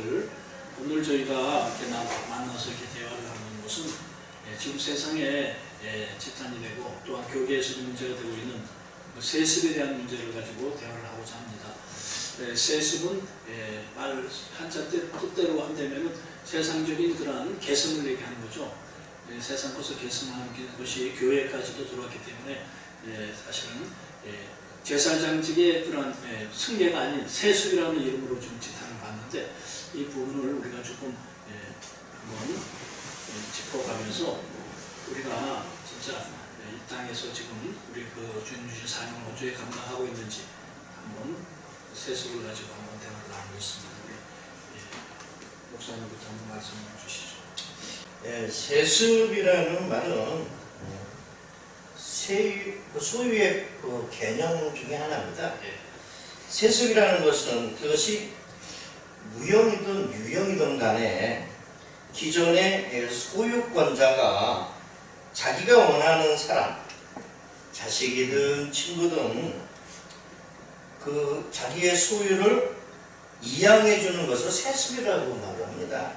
목사님들, 오늘 저희가 이렇게 만나서 이렇게 대화를 하는 것은 지금 세상에 재탄이 되고 또한 교계에서도 문제가 되고 있는 세습에 대한 문제를 가지고 대화를 하고자 합니다. 세습은 말 한자 뜻대로 한다면 세상적인 그러한 개성을 얘기하는 거죠. 세상 것을 개성하는 것이 교회까지도 들어왔기 때문에 사실은 제사장직의 그런 승계가 아닌 세습이라는 이름으로 좀 지탄을 받는데, 이 부분을 우리가 조금 한번 짚어가면서 우리가 진짜 이 땅에서 지금 우리 그 주님 주신 사명을 어떻게 감당하고 있는지 한번 세습을 가지고 한번 대화를 나누겠습니다. 우리 목사님부터 한번 말씀해 주시죠. 세습이라는 말은 소유의 개념 중에 하나입니다. 세습이라는 것은 그것이 무형이든 유형이든 간에 기존의 소유권자가 자기가 원하는 사람, 자식이든 친구든 그 자기의 소유를 이양해 주는 것을 세습이라고 말합니다.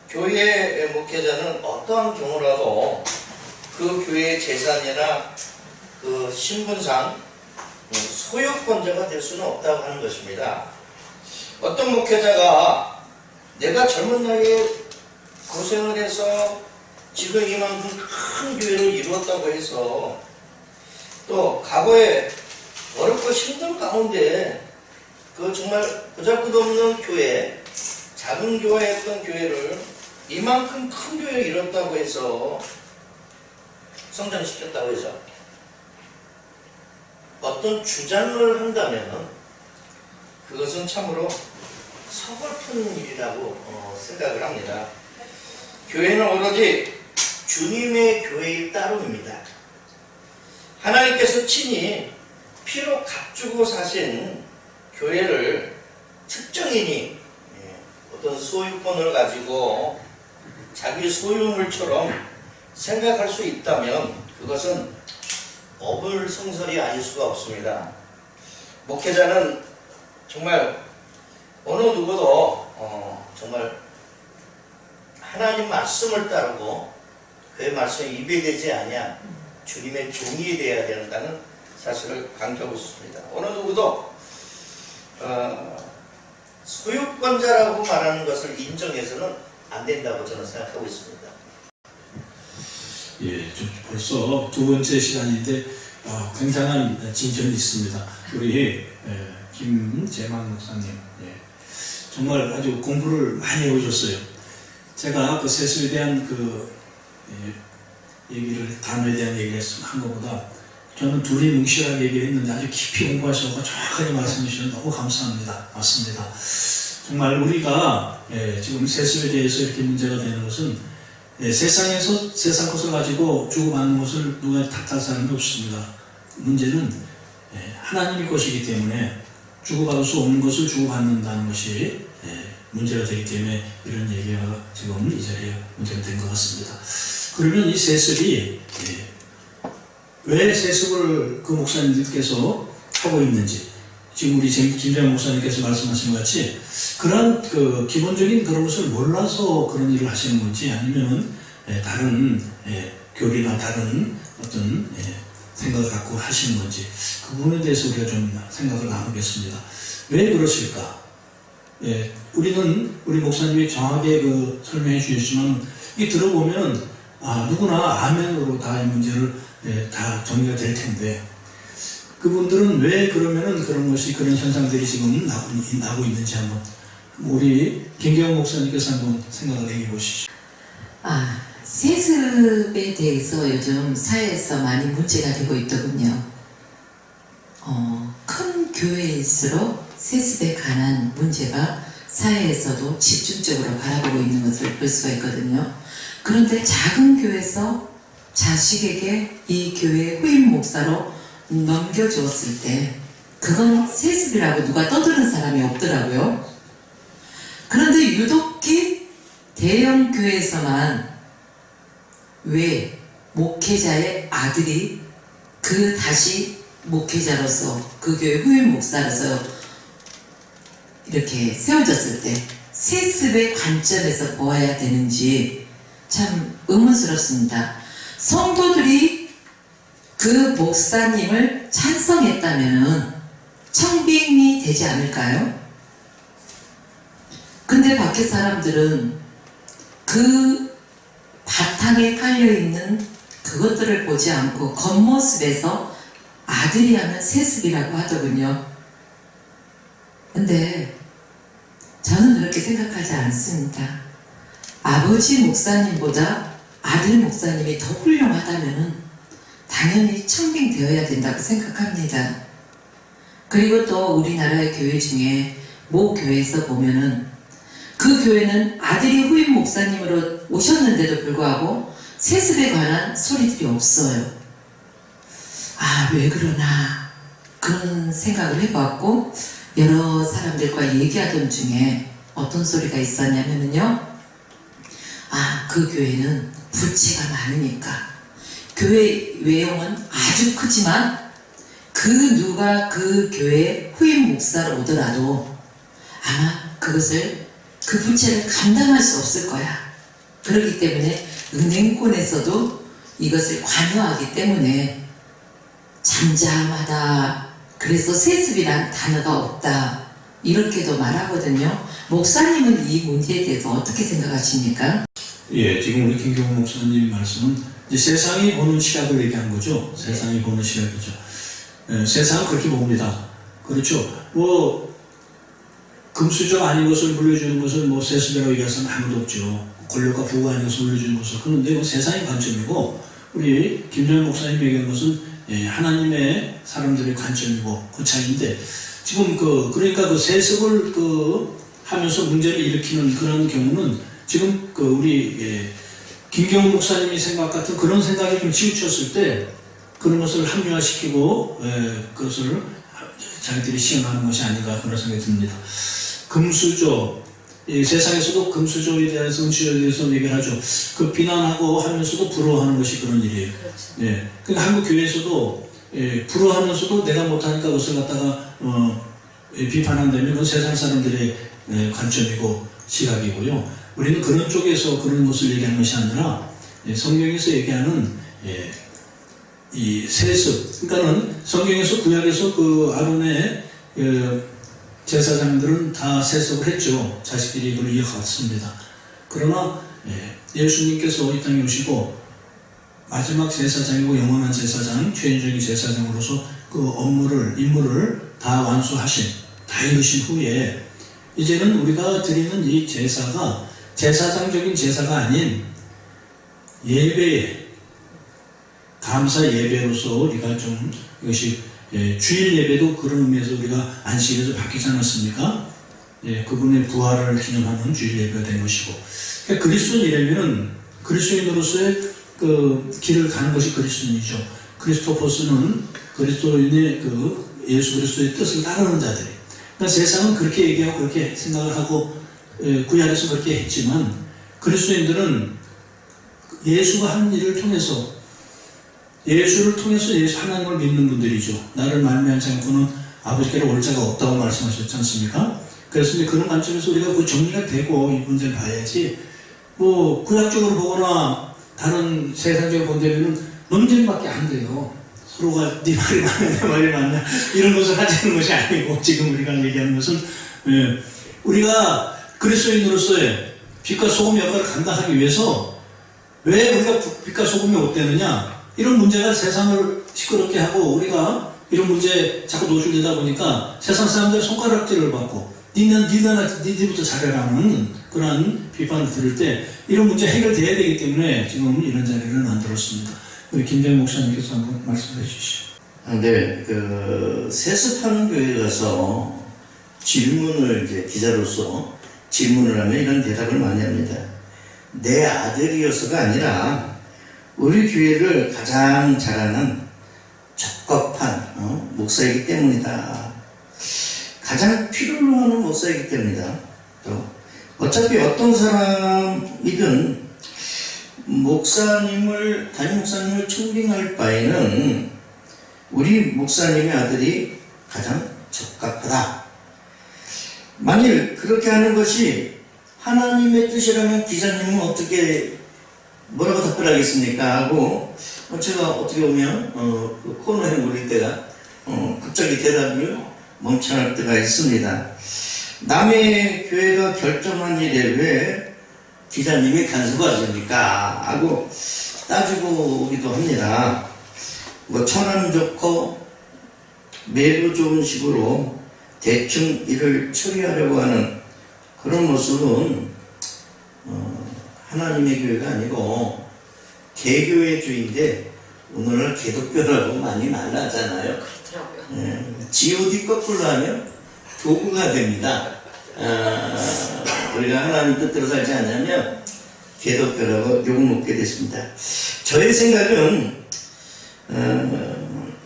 교회 목회자는 어떠한 경우라도 그 교회의 재산이나 그 신분상 소유권자가 될 수는 없다고 하는 것입니다. 어떤 목회자가 내가 젊은 나이에 고생을 해서 지금 이만큼 큰 교회를 이루었다고 해서 또 과거에 어렵고 힘든 가운데 그 정말 보잘것없는 교회, 작은 교회였던 교회를 이만큼 큰 교회를 이뤘다고 해서 성장시켰다고 해서 어떤 주장을 한다면 그것은 참으로 서글픈 일이라고 생각을 합니다. 교회는 오로지 주님의 교회일 따름입니다. 하나님께서 친히 피로 값주고 사신 교회를 특정인이 어떤 소유권을 가지고 자기 소유물처럼 생각할 수 있다면 그것은 어불성설이 아닐 수가 없습니다. 목회자는 정말 어느 누구도 정말 하나님 말씀을 따르고 그의 말씀에 입에 대지 아니한 주님의 종이 되어야 된다는 사실을 강조하고 싶습니다. 어느 누구도 소유권자라고 말하는 것을 인정해서는 안 된다고 저는 생각하고 있습니다. 벌써 두 번째 시간인데 굉장한 진전이 있습니다. 우리 김재만 목사님, 정말 아주 공부를 많이 해오셨어요. 제가 그 세습에 대한 그 얘기를, 단어에 대한 얘기를 한 것보다 저는 둘이 뭉실하게 얘기를 했는데 아주 깊이 공부하셔서 정확하게 말씀해 주셔서 너무 감사합니다. 맞습니다. 정말 우리가 지금 세습에 대해서 이렇게 문제가 되는 것은 세상에서 세상 것을 가지고 주고받는 것을 누가 탓할 사람이 없습니다. 문제는 하나님의 것이기 때문에 주고받을 수 없는 것을 주고받는다는 것이 문제가 되기 때문에 이런 얘기가 지금 이 자리에 문제가 된 것 같습니다. 그러면 이 세습이 왜 세습을 그 목사님들께서 하고 있는지, 지금 우리 김재만 목사님께서 말씀하신 것 같이 그런 그 기본적인 그런 것을 몰라서 그런 일을 하시는 건지, 아니면 다른 교리나 다른 어떤 생각을 갖고 하시는 건지, 그 부분에 대해서 우리가 좀 생각을 나누겠습니다. 왜 그러실까? 우리 목사님이 정확하게 그 설명해 주셨지만 이 들어보면 누구나 아멘으로 다 이 문제를 다 정리가 될 텐데, 그분들은 왜 그러면은 그런 것이, 그런 현상들이 지금 나고 있는지 한번 우리 김경호 목사님께서 한번 생각을 해보시죠. 세습에 대해서 요즘 사회에서 많이 문제가 되고 있더군요. 큰 교회일수록 세습에 관한 문제가 사회에서도 집중적으로 바라보고 있는 것을 볼 수가 있거든요. 그런데 작은 교회에서 자식에게 이 교회의 후임 목사로 넘겨주었을 때 그건 세습이라고 누가 떠드는 사람이 없더라고요. 그런데 유독히 대형 교회에서만 왜 목회자의 아들이 다시 목회자로서 그 교회 후임 목사로서 이렇게 세워졌을 때 세습의 관점에서 보아야 되는지 참 의문스럽습니다. 성도들이 그 목사님을 찬성했다면 청빙이 되지 않을까요? 근데 밖에 사람들은 그 바탕에 깔려있는 그것들을 보지 않고 겉모습에서 아들이 하면 세습이라고 하더군요. 근데 저는 그렇게 생각하지 않습니다. 아버지 목사님보다 아들 목사님이 더 훌륭하다면 당연히 청빙되어야 된다고 생각합니다. 그리고 또 우리나라의 교회 중에 모 교회에서 보면은 그 교회는 아들이 후임 목사님으로 오셨는데도 불구하고 세습에 관한 소리들이 없어요. 아, 왜 그러나 그런 생각을 해봤고 여러 사람들과 얘기하던 중에 어떤 소리가 있었냐면요, 아, 그 교회는 부채가 많으니까 교회 외형은 아주 크지만 누가 그 교회 후임 목사로 오더라도 아마 그 부채를 감당할 수 없을 거야. 그렇기 때문에 은행권에서도 이것을 관여하기 때문에 잠잠하다. 그래서 세습이란 단어가 없다. 이렇게도 말하거든요. 목사님은 이 문제에 대해서 어떻게 생각하십니까? 예, 지금 우리 김경호 목사님 말씀은 이제 세상이 보는 시각을 얘기한 거죠. 세상이 보는 시각이죠. 예, 세상은 그렇게 봅니다. 그렇죠. 뭐 금수저 아닌 것을 물려주는 것을 뭐 세습이라고 얘기해서는 아무도 없죠. 권력과 부가 아닌 것을 물려주는 것을. 그런데 그 세상의 관점이고 우리 김정현 목사님 얘기한 것은 예, 하나님의 사람들의 관점이고 그 차이인데 지금 그러니까 그 세습을 하면서 문제를 일으키는 그런 경우는 지금 우리 김경훈 목사님이 생각 같은 그런 생각이 좀 치우쳤을 때 그런 것을 합리화시키고 그것을 자기들이 시행하는 것이 아닌가 그런 생각이 듭니다. 금수저, 세상에서도 금수저에 대해서 은수저에 대해서 얘기를 하죠. 그 비난하고 하면서도 부러워하는 것이 그런 일이에요. 그렇죠. 예. 그러니까 한국 교회에서도 부러워하면서도 내가 못하니까 그것을 갖다가 비판한다면 그건 세상 사람들의 관점이고 시각이고요. 우리는 그런 쪽에서 그런 것을 얘기하는 것이 아니라 성경에서 얘기하는 이 세습, 그러니까는 성경에서 구약에서 그 아론의 제사장들은 다 세습을 했죠. 자식들이 이걸 이어갔습니다. 그러나 예수님께서 이 땅에 오시고 마지막 제사장이고 영원한 제사장, 최인적인 제사장으로서 그 임무를 다 완수하신, 다 이루신 후에 이제는 우리가 드리는 이 제사가 제사장적인 제사가 아닌 예배, 감사 예배로서 우리가 좀 이것이 주일 예배도 그런 의미에서 우리가 안식일에서 바뀌지 않았습니까? 그분의 부활을 기념하는 주일 예배가 된 것이고, 그러니까 그리스도인이라면은 그리스도인으로서의 그 길을 가는 것이 그리스도인이죠. 크리스토퍼스는 그리스도인의 예수 그리스도의 뜻을 따르는 자들이. 그러니까 세상은 그렇게 얘기하고 그렇게 생각을 하고 구약에서 그렇게 했지만 그리스도인들은 예수가 한 일을 통해서 예수 하나님을 믿는 분들이죠. 나를 말미암지 않고는 아버지께로 올 자가 없다고 말씀하셨지 않습니까? 그래서 이제 그런 관점에서 우리가 그 정리가 되고 이 문제를 봐야지, 뭐 구약적으로 보거나 다른 세상적으로 본다면은 논쟁밖에 안 돼요. 서로가 네 말이 맞냐 내 말이 맞냐 이런 것을 하자는 것이 아니고, 지금 우리가 얘기하는 것은 우리가 그리스도인으로서의 빛과 소금 역할을 감당하기 위해서 왜 우리가 빛과 소금이 못되느냐, 이런 문제가 세상을 시끄럽게 하고 우리가 이런 문제에 자꾸 노출되다 보니까 세상 사람들 손가락질을 받고 니들부터 잘해라는 그런 비판을 들을 때 이런 문제 해결돼야 되기 때문에 지금 이런 자리를 만들었습니다. 우리 김대현 목사님께서 한번 말씀해 주시죠. 근데 세습하는 교회에 가서 질문을 이제 기자로서 질문을 하면 이런 대답을 많이 합니다. 내 아들이어서가 아니라 우리 교회를 가장 잘하는 적합한 목사이기 때문이다. 가장 필요로 하는 목사이기 때문이다. 또 어차피 어떤 사람이든 담임 목사님을 청빙할 바에는 우리 목사님의 아들이 가장 적합하다. 만일 그렇게 하는 것이 하나님의 뜻이라면 기자님은 어떻게 뭐라고 답변하겠습니까? 하고 제가 어떻게 보면 그 코너에 몰릴 때가 갑자기 대답을 멈춰할 때가 있습니다. 남의 교회가 결정한 일에 왜 기자님이 간섭하십니까? 하고 따지고 오기도 합니다. 뭐 천안 좋고 매우 좋은 식으로 대충 일을 처리하려고 하는 그런 모습은 하나님의 교회가 아니고 개교의 주인데 오늘날 개독교라고 많이 말하잖아요. 그렇더라고요. G.O.D 거꾸로 하면 도구가 됩니다. 우리가 하나님 뜻대로 살지 않으면 개독교라고 욕먹게 됐습니다. 저의 생각은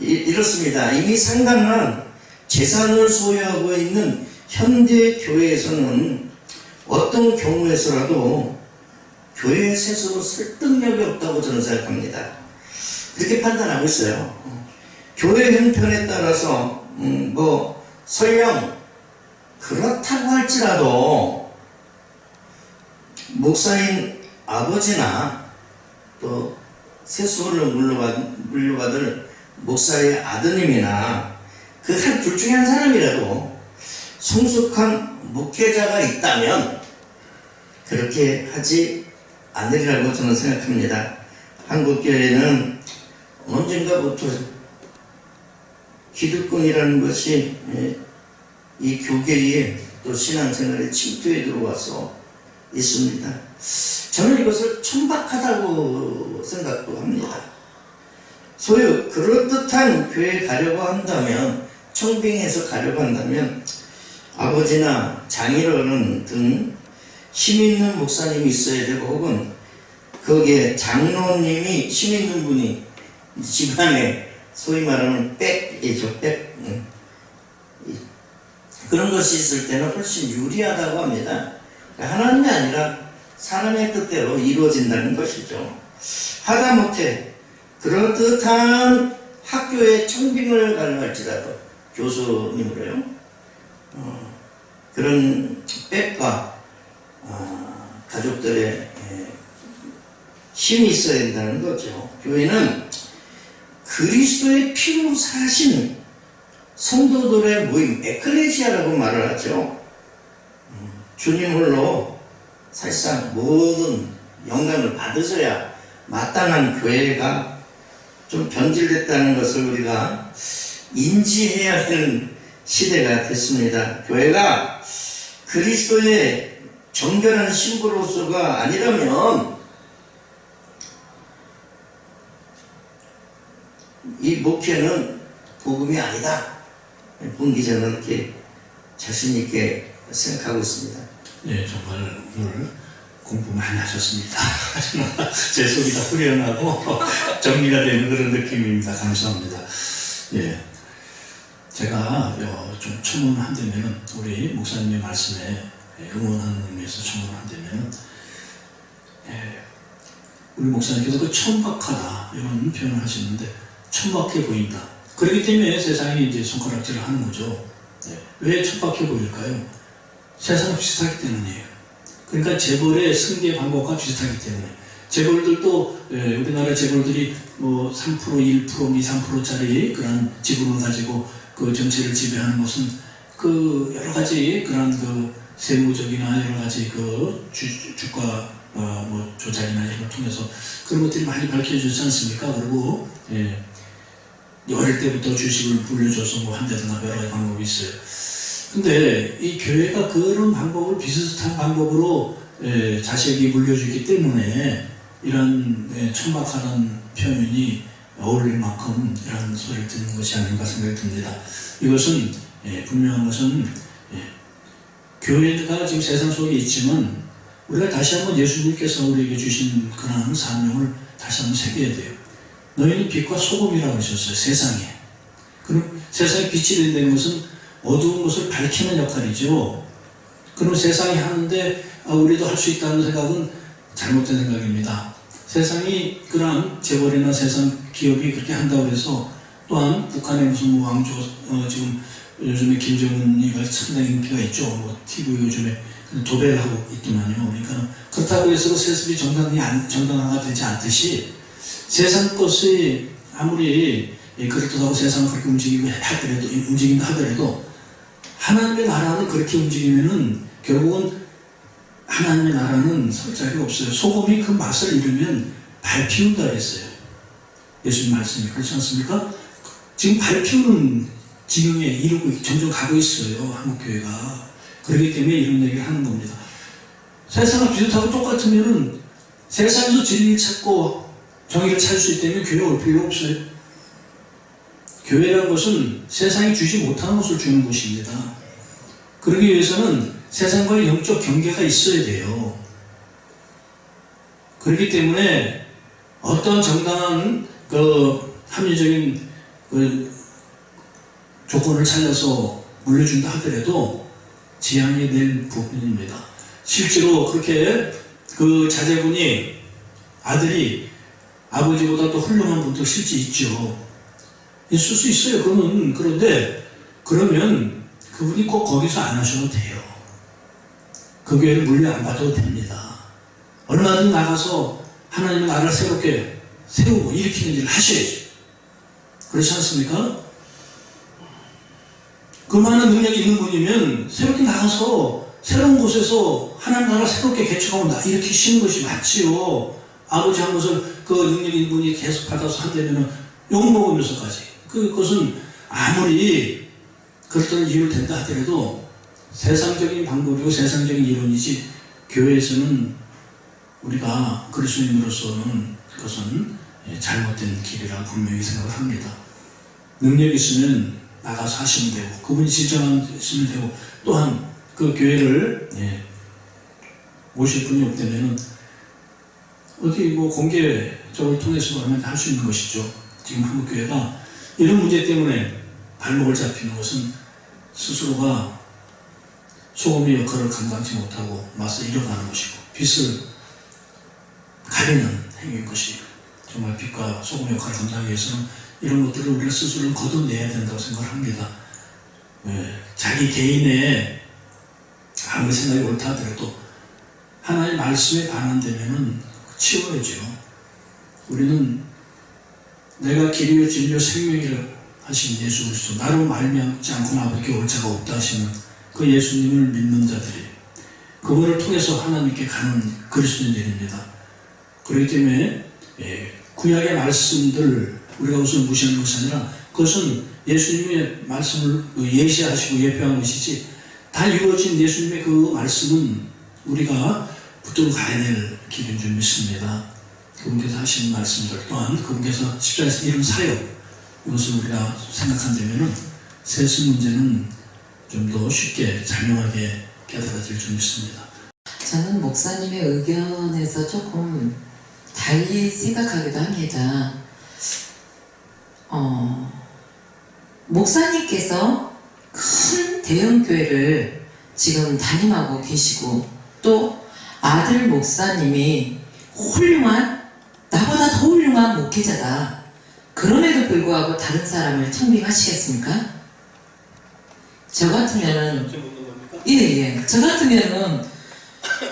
이렇습니다. 이미 상당한 재산을 소유하고 있는 현대 교회에서는 어떤 경우에서라도 교회 세수로 설득력이 없다고 저는 생각합니다. 그렇게 판단하고 있어요. 교회 형편에 따라서 뭐 설령 그렇다고 할지라도 목사인 아버지나 또 세수를 물려받을 목사의 아드님이나 그 한 둘 중에 한 사람이라도 성숙한 목회자가 있다면 그렇게 하지 않으리라고 저는 생각합니다. 한국교회는 언젠가부터 기득권이라는 것이 이 교계에 또 신앙생활에 침투해 들어와서 있습니다. 저는 이것을 천박하다고 생각도 합니다. 소유 그럴듯한 교회에 가려고 한다면, 청빙해서 가려고 한다면 아버지나 장인어른 등 힘있는 목사님이 있어야 되고, 혹은 거기에 장로님이 힘있는 분이 집안에 소위 말하는 백이죠, 백. 그런 것이 있을 때는 훨씬 유리하다고 합니다. 하나님이 아니라 사람의 뜻대로 이루어진다는 것이죠. 하다못해 그럴듯한 학교에 청빙을 가려 할지라도 교수님으로요, 그런 백과 가족들의 힘이 있어야 된다는 거죠. 교회는 그리스도의 피로 사신 성도들의 모임, 에클레시아라고 말을 하죠. 주님 홀로 사실상 모든 영광을 받으셔야 마땅한 교회가 좀 변질됐다는 것을 우리가 인지해야 하는 시대가 됐습니다. 교회가 그리스도의 정결한 신부로서가 아니라면 이 목회는 복음이 아니다. 본 기자는 이렇게 자신있게 생각하고 있습니다. 예, 정말 오늘 공부 많이 하셨습니다. 제 소리가 후련하고 정리가 되는 그런 느낌입니다. 감사합니다. 예, 제가 좀 첨언한다면, 우리 목사님의 말씀에 응원하는 의미에서 첨언한다면, 우리 목사님께서 그 천박하다 이런 표현을 하시는데, 천박해 보인다. 그렇기 때문에 세상이 이제 손가락질을 하는 거죠. 왜 천박해 보일까요? 세상이 비슷하기 때문이에요. 그러니까 재벌의 승계 방법과 비슷하기 때문에, 재벌들도 우리나라 재벌들이 뭐 3%, 1%, 2, 3%짜리 그런 지분을 가지고 그 정치를 지배하는 것은 그 여러 가지 그런 그 세무적이나 여러 가지 그 주가 뭐 조작이나 이런 걸 통해서 그런 것들이 많이 밝혀지지 않습니까? 그리고 어릴 때부터 주식을 불려줘서 뭐 한다든가 여러 가지 방법이 있어요. 근데 이 교회가 그런 방법을 비슷한 방법으로 자식이 물려주기 때문에 이런 천박하다는 표현이 어울릴 만큼 이런 소리를 듣는 것이 아닌가 생각이 듭니다. 이것은 분명한 것은 교회가 지금 세상 속에 있지만 우리가 다시 한번 예수님께서 우리에게 주신 그런 사명을 다시 한번 새겨야 돼요. 너희는 빛과 소금이라고 하셨어요. 세상에. 그럼 세상에 빛이 된다는 것은 어두운 것을 밝히는 역할이죠. 그럼 세상이 하는데 우리도 할 수 있다는 생각은 잘못된 생각입니다. 세상이 그러한 재벌이나 세상 기업이 그렇게 한다고 해서, 또한 북한의 무슨 왕조 지금 요즘에 김정은이가 상당히 인기가 있죠. 뭐 TV 요즘에 도배를 하고 있더만요. 그러니까 그렇다고 해서 세습이 정당화가 되지 않듯이 세상 것이 아무리 그렇다고 세상을 그렇게 움직인다 하더라도 하나님의 나라는 그렇게 움직이면은 결국은 하나님의 나라는 설 자리가 없어요. 소금이 그 맛을 잃으면 밟히운다 했어요. 예수님 말씀이 그렇지 않습니까? 지금 밟히우는 지경에 이르고 점점 가고 있어요. 한국교회가. 그렇기 때문에 이런 얘기를 하는 겁니다. 세상과 비슷하고 똑같으면은 세상에서 진리를 찾고 정의를 찾을 수 있다면 교회에 올 필요 없어요. 교회라는 것은 세상이 주지 못하는 것을 주는 것입니다. 그러기 위해서는 세상과의 영적 경계가 있어야 돼요. 그렇기 때문에 어떤 정당한 합리적인 조건을 찾아서 물려준다 하더라도 지향이 될 부분입니다. 실제로 그렇게 그 자제분이 아들이 아버지보다 또 훌륭한 분도 실제 있죠. 있을 수 있어요. 그런데 그러면 그분이 꼭 거기서 안 하셔도 돼요. 그 교회를 물려 안 받아도 됩니다. 얼마든지 나가서 하나님의 나라를 새롭게 세우고 일으키는 일을 하셔야죠. 그렇지 않습니까? 그 많은 능력이 있는 분이면 새롭게 나가서 새로운 곳에서 하나님 나라를 새롭게 개척하고 일으키시는 것이 맞지요. 아버지 한 것을 그 능력 있는 분이 계속 받아서 한다면 욕먹으면서까지 그것은 아무리 그렇다는 이유를 된다 하더라도 세상적인 방법이고 세상적인 이론이지 교회에서는 우리가 그리스도인으로서는 그것은 잘못된 길이라 분명히 생각을 합니다. 능력이 있으면 나가서 하시면 되고 그분이 지정하시면 되고 또한 그 교회를 모실 분이 없다면 어디 공개적으로 통해서 하면 할 수 있는 것이죠. 지금 한국교회가 이런 문제 때문에 발목을 잡히는 것은 스스로가 소금의 역할을 감당치 못하고 맞서 일어나는 것이고 빛을 가리는 행위인 것이 정말 빛과 소금의 역할을 감당하기 위해서는 이런 것들을 우리가 스스로 걷어내야 된다고 생각합니다. 자기 개인의 아무리 생각이 옳다 하더라도 하나님의 말씀에 반한되면은 치워야죠. 우리는 내가 길이요 진리요 생명이라 하신 예수 그리스도 나로 말미암지 않고는 아버지께 올 자가 없다 하시는 그 예수님을 믿는 자들이 그분을 통해서 하나님께 가는 그리스도인들입니다. 그렇기 때문에 구약의 말씀들 우리가 우선 무시하는 것이 아니라 그것은 예수님의 말씀을 예시하시고 예표한 것이지 다 이루어진 예수님의 그 말씀은 우리가 붙들고 가야 될 길인 줄 믿습니다. 그분께서 하신 말씀들 또한 그분께서 십자가에서 이룬 사역 이것을 우리가 생각한다면 세습 문제는 좀 더 쉽게 자명하게 깨달아질 줄 믿습니다. 저는 목사님의 의견에서 조금 달리 생각하기도 합니다. 목사님께서 큰 대형교회를 지금 담임하고 계시고 또 아들 목사님이 나보다 더 훌륭한 목회자다. 그럼에도 불구하고 다른 사람을 청빙하시겠습니까? 저 같으면은 저 같으면은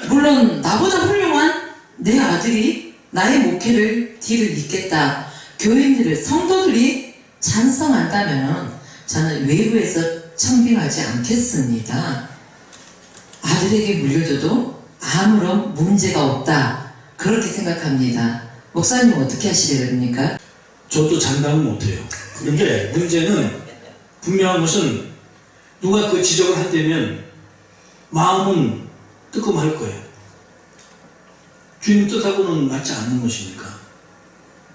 물론 나보다 훌륭한 내 아들이 나의 목회를 뒤를 잇겠다. 교인들을 성도들이 찬성한다면 저는 외부에서 청빙하지 않겠습니다. 아들에게 물려줘도 아무런 문제가 없다. 그렇게 생각합니다. 목사님 어떻게 하시려니까? 저도 장담은 못해요. 그런데 문제는 분명한 것은 누가 그 지적을 한다면 마음은 뜨끔할 거예요. 주님 뜻하고는 맞지 않는 것이니까.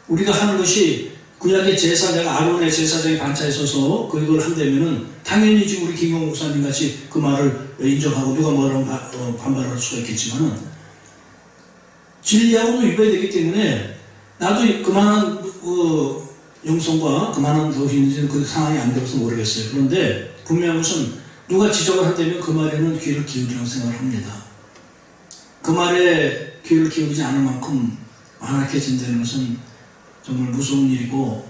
우리가 하는 것이 구약의 제사자가 아론의 제사장의 반차에 서서 그걸 한다면은 당연히 지금 우리 김용 목사님 같이 그 말을 인정하고 누가 뭐라고 반발할 수가 있겠지만은 진리하고도 위배되기 때문에 나도 그만한 영성과 그만한 도시인지는 그 상황이 안 되어서 모르겠어요. 그런데 분명한 것은 누가 지적을 한다면 그 말에는 귀를 기울이라고 생각을 합니다. 그 말에 귀를 기울이지 않을 만큼 완악해진다는 것은 정말 무서운 일이고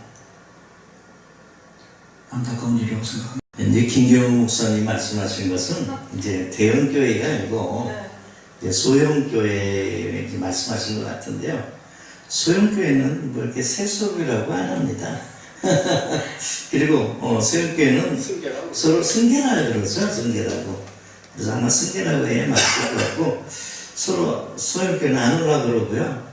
안타까운 일이라고 생각합니다. 이제 김경호 목사님 말씀하신 것은 이제 대형 교회가 아니고 이제 소형 교회 말씀하신 것 같은데요. 소형 교회는 뭐 이렇게 세속이라고 안 합니다. 그리고 소형 교회는 서로 승계라 그러죠, 승계라고. 그래서 아마 승계라고 해야 맞을 것 같고 서로 소형 교회는 안 오라 그러고요.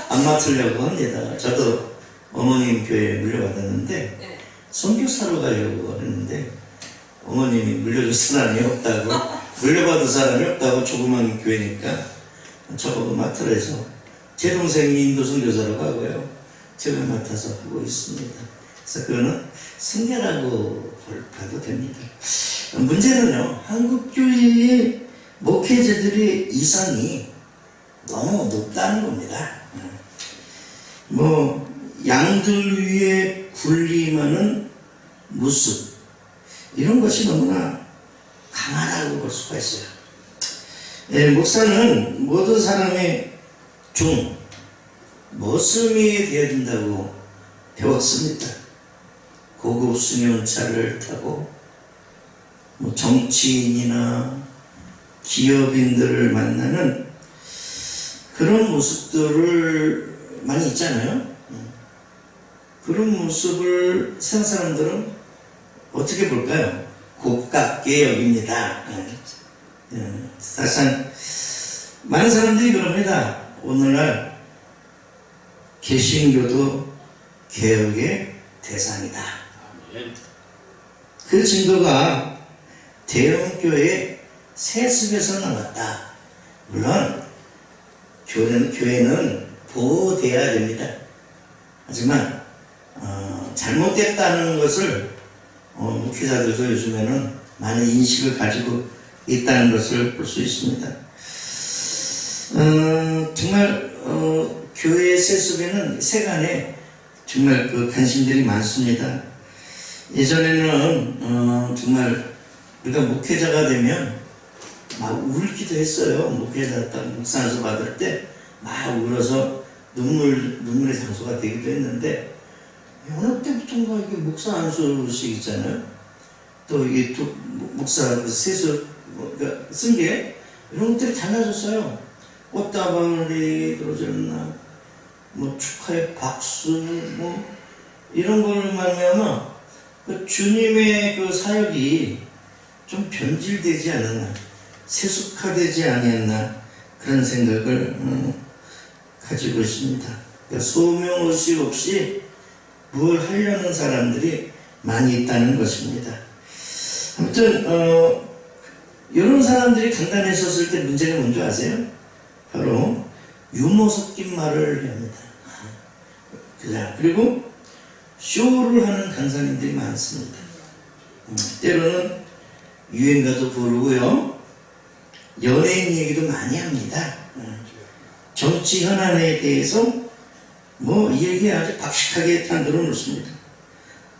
안 맡으려고 합니다. 저도 어머님 교회에 물려받았는데 선교사로 가려고 했는데 어머님이 물려줄 사람이 없다고 물려받을 사람이 없다고 조그만 교회니까 저보고 맡으라 해서 제 동생이 인도 선교사로 가고요. 제가 맡아서 하고 있습니다. 그래서 그거는 승계라고 봐도 됩니다. 문제는요, 한국교회의 목회자들의 이상이 너무 높다는 겁니다. 뭐 양들 위에 군림하는 모습, 이런 것이 너무나 강하다고 볼 수가 있어요. 목사는 모든 사람의 종, 머슴이 되어야 된다고 배웠습니다. 고급 승용차를 타고 뭐 정치인이나 기업인들을 만나는 그런 모습들을 많이 있잖아요. 그런 모습을 세상 사람들은 어떻게 볼까요? 곱깝게 여깁니다. 사실상 많은 사람들이 그럽니다. 오늘날 개신교도 개혁의 대상이다. 그 증거가 대형교회 세습에서 나왔다. 물론 교회는 보호돼야 됩니다. 하지만 잘못됐다는 것을 목회자들도 요즘에는 많은 인식을 가지고 있다는 것을 볼 수 있습니다. 정말 교회 세습에는 세간에 정말 그 관심들이 많습니다. 예전에는 정말 우리가 목회자가 되면 막 울기도 했어요. 목회자 딱 목사 안수 받을 때 막 울어서 눈물의 장소가 되기도 했는데 어느 때부터인가 이게 목사 안수식 있잖아요. 또 이게 또 목사 세수 그러니까 승계 이런 것들이 달라졌어요. 꽃다발이 들어졌나, 뭐 축하의 박수, 뭐 이런 걸 말미암아 그 주님의 그 사역이 좀 변질되지 않았나, 세속화되지 아니었나 그런 생각을 가지고 있습니다. 그러니까 소명의식 없이 뭘 하려는 사람들이 많이 있다는 것입니다. 아무튼 이런 사람들이 간단히 썼을 때 문제가 뭔지 아세요? 바로 유머 섞인 말을 합니다. 그리고 쇼를 하는 강사님들이 많습니다. 때로는 유행가도 부르고요, 연예인 얘기도 많이 합니다. 정치 현안에 대해서 뭐 이 얘기 아주 박식하게 만들어 놓습니다.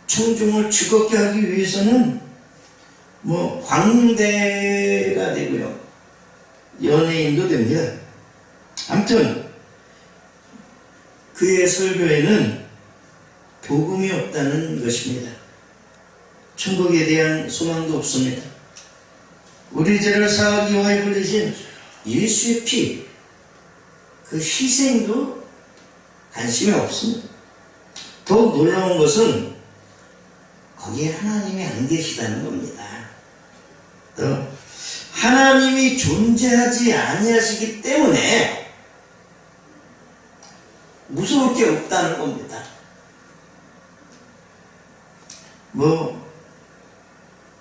청중을 즐겁게 하기 위해서는 뭐 광대가 되고요, 연예인도 됩니다. 아무튼 그의 설교에는 복음이 없다는 것입니다. 천국에 대한 소망도 없습니다. 우리 죄를 사하기 위하여 흘리신 예수의 피, 그 희생도 관심이 없습니다. 더욱 놀라운 것은 거기에 하나님이 안 계시다는 겁니다. 또 하나님이 존재하지 아니하시기 때문에 무서울 게 없다는 겁니다. 뭐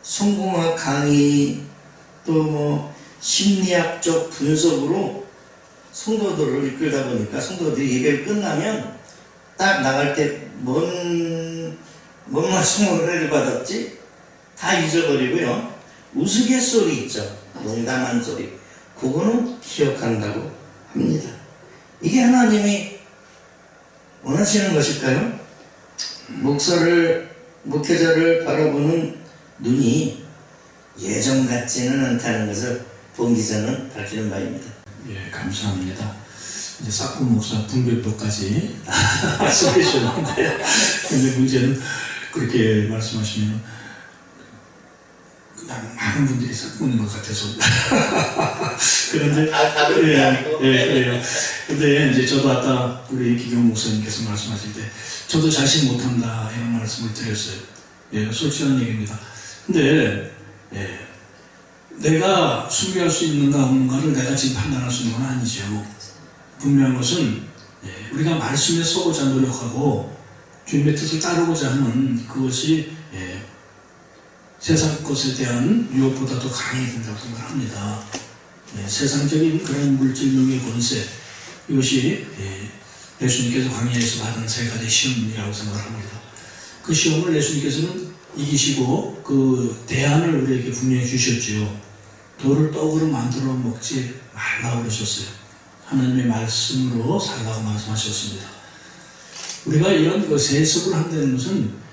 성공학 강의, 또 뭐 심리학적 분석으로 성도들을 이끌다 보니까 성도들이 예배를 끝나면 딱 나갈 때 뭔 말씀을 은혜를 받았지? 다 잊어버리고요, 우스갯소리 있죠, 농담한 소리, 그거는 기억한다고 합니다. 이게 하나님이 원하시는 것일까요? 목회자를 바라보는 눈이 예전 같지는 않다는 것을 본 기자는 밝히는 바입니다. 예, 감사합니다. 이제 싹군 목사 분별법까지 말씀해 주셨는데, 근데 문제는 그렇게 말씀하시면 그냥 많은 분들이 섞는 것 같아서 그런데 그래요. 근데 이제 저도 아까 우리 기경 목사님께서 말씀하실 때 저도 자신 못한다 이런 말씀을 드렸어요. 예, 솔직한 얘기입니다. 근데 내가 순교할 수 있는가 없는가를 내가 지금 판단할 수 있는 건 아니죠. 분명한 것은 우리가 말씀에 서고자 노력하고 주님의 뜻을 따르고자 하는 그것이 세상 것에 대한 유혹보다 더 강해야 된다고 생각합니다. 세상적인 그런 물질력의 권세, 이것이 예수님께서 광야에서 받은 세 가지 시험이라고 생각합니다. 그 시험을 예수님께서는 이기시고 그 대안을 우리에게 분명히 주셨지요. 돌을 떡으로 만들어 먹지 말라고 그러셨어요. 하나님의 말씀으로 살라고 말씀하셨습니다. 우리가 이런 그 세습을 한다는 것은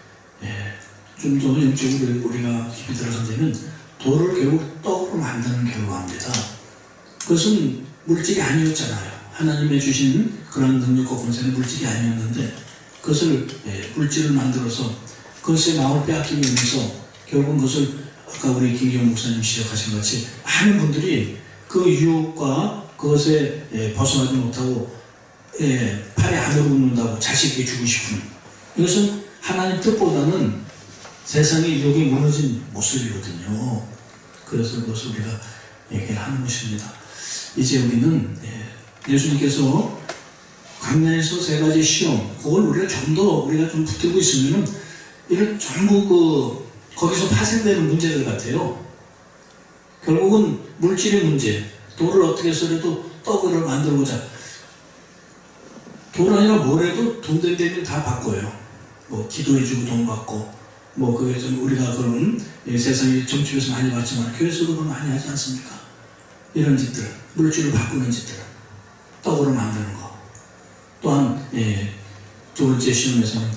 좀 더 영적으로 우리가 깊이 들어간다면 돌을 결국 떡으로 만드는 결과입니다. 그것은 물질이 아니었잖아요. 하나님의 주신 그런 능력과 권세는 물질이 아니었는데 그것을 물질을 만들어서 그것의 마음을 빼앗기기 위해서 결국은 그것을 아까 우리 김기영 목사님 지적하신 같이 많은 분들이 그 유혹과 그것에 벗어나지 못하고 팔에 안으로 붙는다고 자식에게 주고 싶은 이것은 하나님 뜻보다는 세상의 유혹이 무너진 모습이거든요. 그래서 그것을 우리가 얘기를 하는 것입니다. 이제 우리는 예수님께서 광야에서 세 가지 시험, 그걸 우리가 좀 더 우리가 좀 붙들고 있으면은 이런 전부 거기서 파생되는 문제들 같아요. 결국은 물질의 문제, 돌을 어떻게 해서라도 떡을 만들고자. 돌 아니라 뭐래도 돈 된 데는 다 바꿔요. 뭐 기도해주고 돈 받고, 뭐 그게 좀 우리가 그런 세상에 정치에서 많이 봤지만 교회에서도 그걸 많이 하지 않습니까? 이런 짓들, 물질을 바꾸는 짓들, 떡으로 만드는 거. 또한 두 번째 시험에서는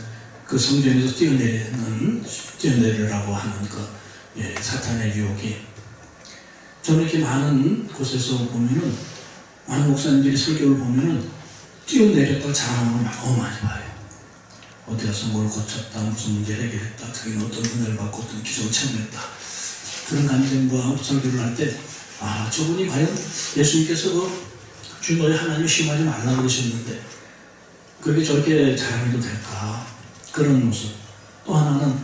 그 성전에서 뛰어내리라고 하는 그 사탄의 유혹이 저는 이렇게 많은 곳에서 보면은 많은 목사님들이 설교를 보면은 뛰어내렸다가 자랑하는 걸 너무 많이 봐요. 어디 가서 뭘 고쳤다, 무슨 문제를 해결했다, 자기는 어떤 은혜를 받고 어떤 기적을 체험했다. 그런 감정과 설교를 할 때, 아, 저분이 과연 예수님께서 주 너희 하나님 시험하지 말라고 그러셨는데, 그렇게 저렇게 자랑해도 될까? 그런 모습. 또 하나는,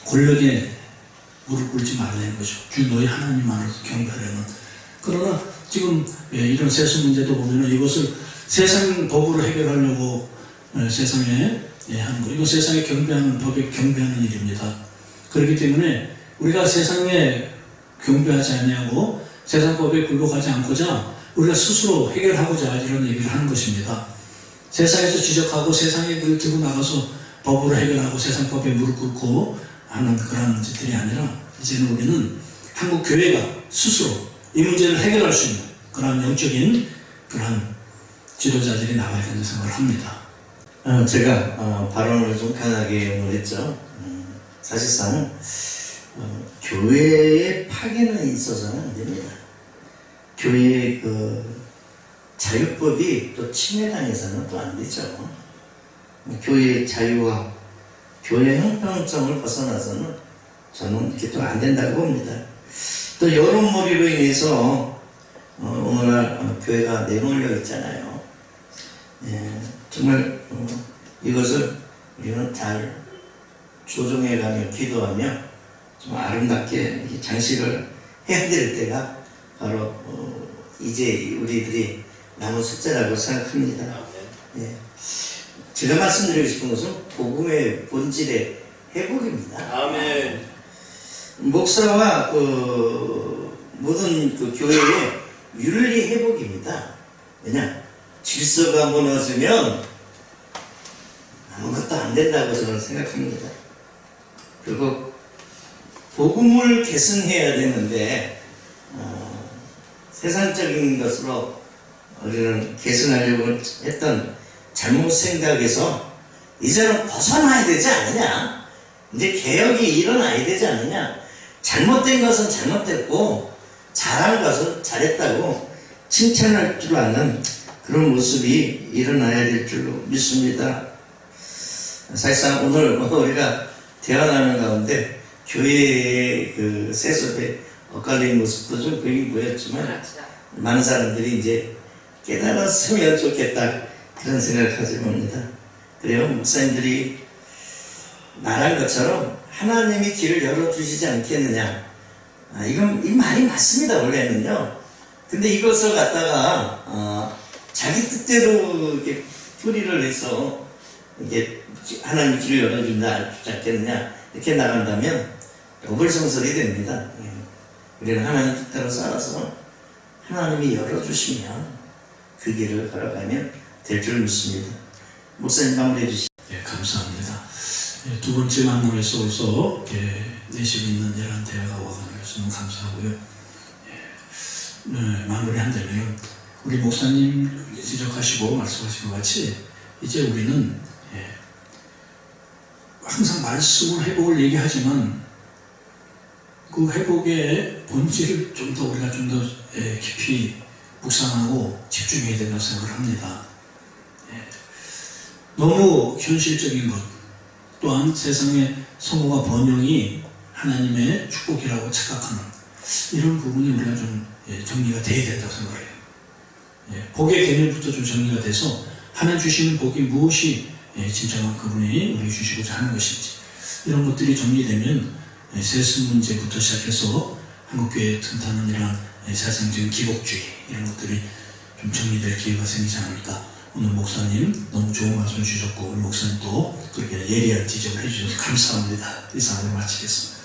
권력에 무릎 꿇지 말라는 거죠. 주 너희 하나님만을 경배하려는. 그러나 지금 이런 세수 문제도 보면은 이것을 세상 법으로 해결하려고 세상에 하는 거. 이거 세상에 경배하는 법에 경배하는 일입니다. 그렇기 때문에 우리가 세상에 경배하지 않냐고 세상 법에 굴복하지 않고자 우리가 스스로 해결하고자 이런 얘기를 하는 것입니다. 세상에서 지적하고 세상에 그걸 들고 나가서 법으로 해결하고 세상 법에 무릎 꿇고 하는 그런 짓들이 아니라 이제는 우리는 한국 교회가 스스로 이 문제를 해결할 수 있는 그런 영적인 그런 지도자들이 나와야 된다고 생각을 합니다. 제가 발언을 좀 강하게 했죠. 사실상 교회의 파괴는 있어서는 안 됩니다. 교회의 그 자유법이 또 침해당해서는 또 안 되죠. 교회의 자유와 교회 형평성을 벗어나서는 저는 이렇게 또 안 된다고 봅니다. 또 여론몰이로 인해서 오늘날 교회가 내몰려 있잖아요. 정말 이것을 우리는 잘 조정해가며 기도하며 좀 아름답게 장식을 해야 될 때가 바로 이제 우리들이 남은 숙제라고 생각합니다. 제가 말씀드리고 싶은 것은 복음의 본질의 회복입니다. 아멘. 목사와 모든 그 교회의 윤리 회복입니다. 왜냐? 질서가 무너지면 아무것도 안 된다고 저는 생각합니다. 그리고 복음을 계승해야 되는데 세상적인 것으로 우리는 계승하려고 했던 잘못 생각에서 이제는 벗어나야 되지 않느냐, 이제 개혁이 일어나야 되지 않느냐, 잘못된 것은 잘못됐고 잘한 것은 잘했다고 칭찬할 줄 아는 그런 모습이 일어나야 될 줄로 믿습니다. 사실상 오늘 우리가 대화하는 가운데 교회의 그 세습의 엇갈린 모습도 좀 보이긴 보였지만 많은 사람들이 이제 깨달았으면 좋겠다 그런 생각을 가지고 옵니다. 그래요. 목사님들이 말한 것처럼 하나님이 길을 열어주시지 않겠느냐. 이건 이 말이 맞습니다. 원래는요. 근데 이것을 갖다가 자기 뜻대로 이렇게 풀이를 해서 이게 하나님이 길을 열어주지 않겠느냐 이렇게 나간다면 어불성설이 됩니다. 우리는 하나님 뜻대로 살아서 하나님이 열어주시면 그 길을 걸어가면 될 줄 믿습니다. 목사님 마무리해 주시죠. 예, 감사합니다. 예, 두 번째 만남에서 벌써 내실 있는 이런 대화가 와가는 것은 너무 감사하고요. 마무리한다면 우리 목사님 지적하시고 말씀하신 것 같이 이제 우리는 항상 말씀을 회복을 얘기하지만 그 회복의 본질을 좀 더 우리가 좀 더 깊이 묵상하고 집중해야 된다고 생각을 합니다. 너무 현실적인 것 또한 세상의 성공과 번영이 하나님의 축복이라고 착각하는 이런 부분이 우리가 좀 정리가 돼야 된다고 생각해요. 복의 개념부터 좀 정리가 돼서 하나님 주시는 복이 무엇이 진정한 그분이 우리에게 주시고자 하는 것인지 이런 것들이 정리되면 세습 문제부터 시작해서 한국교회의 튼튼한 이런 세상적인 기복주의 이런 것들이 좀 정리될 기회가 생기지 않을까. 오늘 목사님 너무 좋은 말씀 주셨고 우리 목사님도 그렇게 예리한 지적을 해주셔서 감사합니다. 이상으로 마치겠습니다.